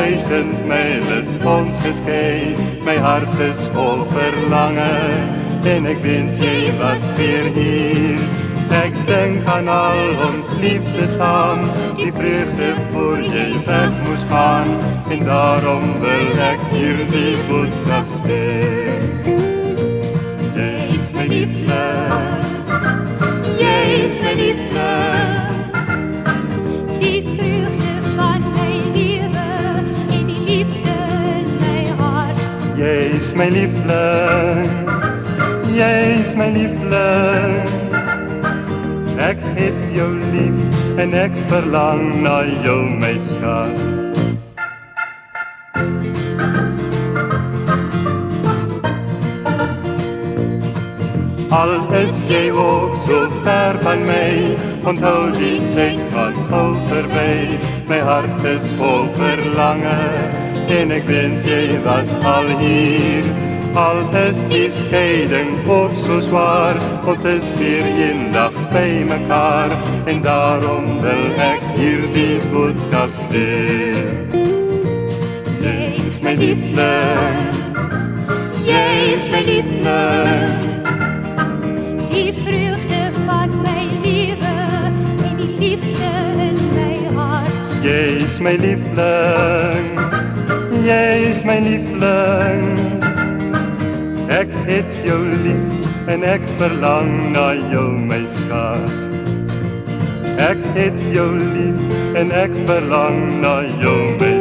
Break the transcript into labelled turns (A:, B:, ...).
A: 1000 mijl is ons geskei. My hart is vol verlange en ek wens jy was weer hier. Ek dink aan al ons liefde saam, die vreugde voor jy weg moes gaan, en daarom wil ek hier die boodskap stuur. Jy is my liefde, jy is my liefde,
B: die vreugde van my lewe en die liefde in my hart.
A: jy is my liefling, jy is my liefling. Ek het jou lief en ek verlang na jou my skat. Al is jy ook so ver van my, onthou die tyd van al verby. My hart is vol verlange en ek wens jy was al hier. Al is die skeiding ook so zwaar, ons is weer eendag by mekaar, en daarom wil ek hier die boodskap stuur. Jy is my liefling, jy is my liefling,
B: Die vreugde van my lewe en die liefde in my hart.
A: jy is my liefling, jy is my liefling. Ek het jou lief en ek verlang na jou my skat. Ek het jou lief en ek verlang na jou my